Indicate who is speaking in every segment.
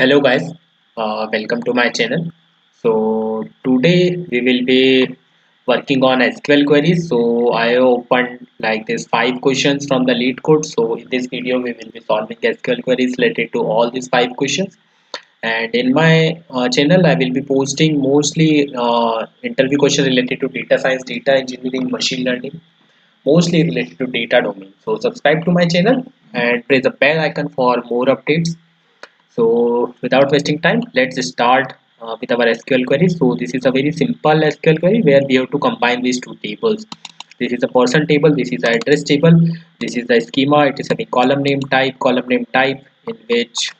Speaker 1: Hello guys, welcome to my channel. So today we will be working on SQL queries. So I opened like this 5 questions from the lead code. So in this video we will be solving SQL queries related to all these 5 questions. And in my channel I will be posting mostly interview questions related to data science, data engineering, machine learning, mostly related to data domain. So subscribe to my channel and press the bell icon for more updates. So without wasting time, let's start with our SQL query. So this is a very simple SQL query where we have to combine these two tables. This is a person table, this is the address table, this is the schema, it is a column name type in which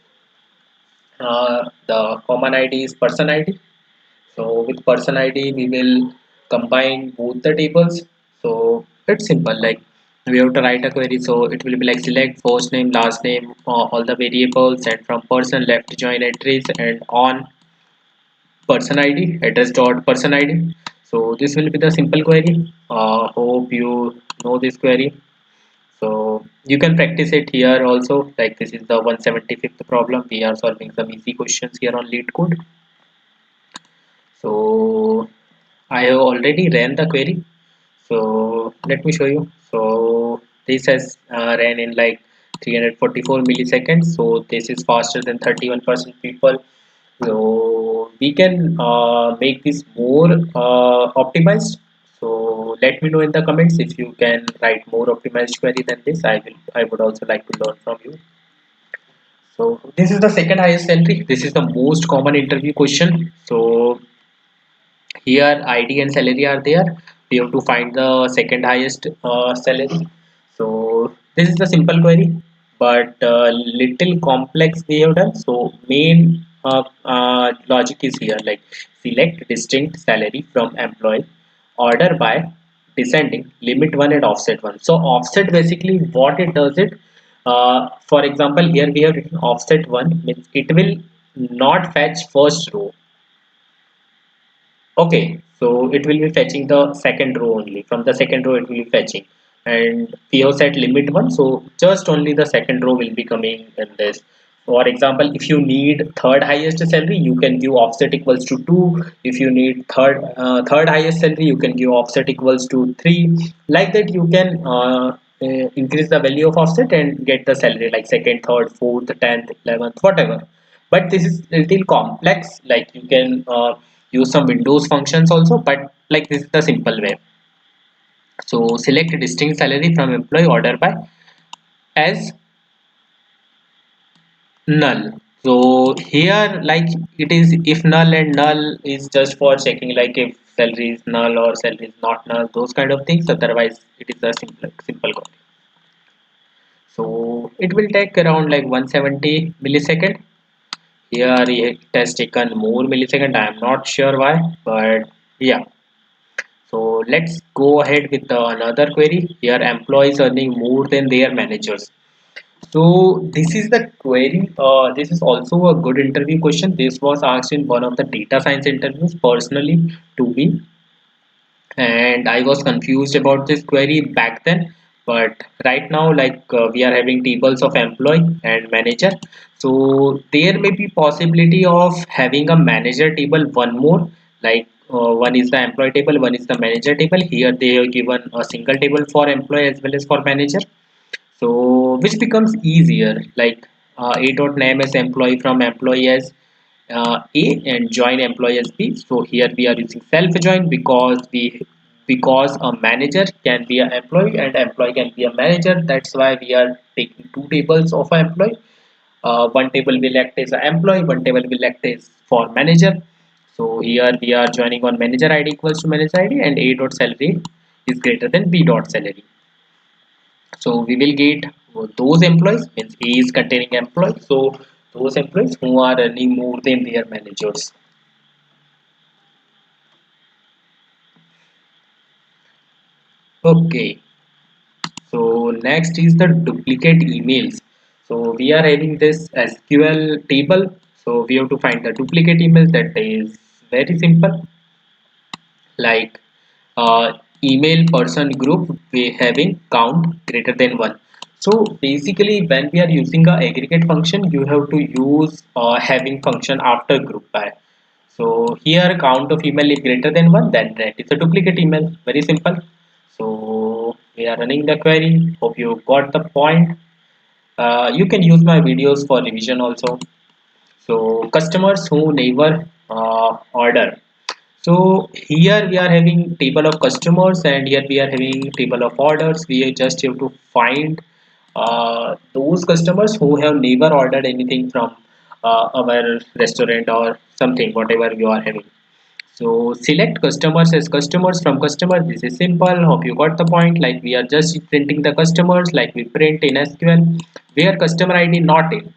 Speaker 1: the common ID is person ID. So with person ID, we will combine both the tables. So it's simple. Like we have to write a query. So it will be like select first name, last name, all the variables, and from person left join address and on person ID address dot person ID. So this will be the simple query. Hope you know this query. So you can practice it here also. Like this is the 175th problem. We are solving some easy questions here on lead code. So I have already ran the query. So let me show you. So this has ran in like 344 milliseconds. So this is faster than 31% people. So we can make this more optimized. So let me know in the comments if you can write more optimized query than this. I would also like to learn from you. So this is the second highest entry. This is the most common interview question. So here ID and salary are there. We have to find the second highest salary. So this is the simple query, but little complex we have done. So main logic is here, like select distinct salary from employee, order by descending limit 1 and offset 1. So offset basically what it does it, for example here we have written offset 1 means it will not fetch first row. Okay, so it will be fetching the second row only. From the second row, it will be fetching. And we have set limit 1, so just only the second row will be coming in this. For example, if you need third highest salary, you can give offset equals to 2. If you need third highest salary, you can give offset equals to 3. Like that, you can increase the value of offset and get the salary like second, third, fourth, 10th, 11th, whatever. But this is little complex. Like you can use some Windows functions also, but like this is the simple way. So select distinct salary from employee order by as null. So here like it is if null, and null is just for checking like if salary is null or salary is not null, those kind of things. Otherwise it is a simple code. So it will take around like 170 millisecond. Here it has taken more millisecond. I am not sure why, but yeah. So let's go ahead with another query. Here employees earning more than their managers. So this is the query. This is also a good interview question. This was asked in one of the data science interviews personally to me, and I was confused about this query back then. But right now, like we are having tables of employee and manager, so there may be possibility of having a manager table one more. Like one is the employee table, one is the manager table. Here they have given a single table for employee as well as for manager. So which becomes easier, like a dot name as employee from employee as a and join employee as b. So here we are using self join because a manager can be an employee and employee can be a manager. That's why we are taking two tables of an employee. One table will act as an employee, one table will act as for manager. So here we are joining on manager id equals to manager id, and a dot salary is greater than b dot salary. So we will get those employees, means A is containing employees. So those employees who are earning more than their managers. Okay. So next is the duplicate emails. So we are having this SQL table. So we have to find the duplicate emails. That is very simple. Like email person group we having count greater than 1. So basically when we are using a aggregate function, you have to use having function after group by. So here count of email is greater than 1, then that is a duplicate email. Very simple. So we are running the query. Hope you got the point. You can use my videos for revision also. So customers who never order. So here we are having table of customers and here we are having table of orders. We just have to find those customers who have never ordered anything from our restaurant or something, whatever you are having. So select customers as customers from customers. This is simple. Hope you got the point. Like we are just printing the customers like we print in SQL where customer ID not in.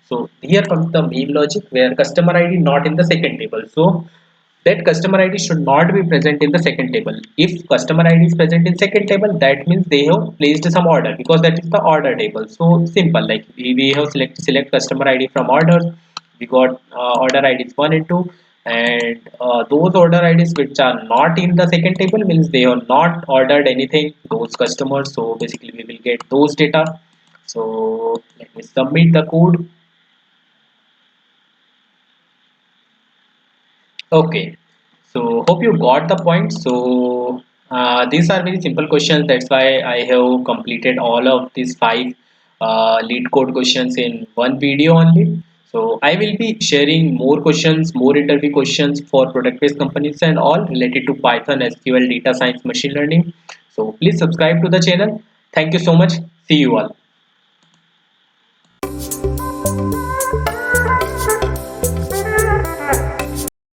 Speaker 1: So here comes the main logic where customer ID not in the second table. So that customer ID should not be present in the second table. If customer ID is present in second table, that means they have placed some order because that is the order table. So simple, like we have select customer ID from orders. We got order IDs 1 and 2, and those order IDs which are not in the second table means they have not ordered anything, those customers. So basically we will get those data. So let me submit the code. Okay, so hope you got the point. So these are very simple questions. That's why I have completed all of these five lead code questions in one video only. So I will be sharing more questions, more interview questions for product-based companies and all related to Python, SQL, data science, machine learning. So please subscribe to the channel. Thank you so much. See you all.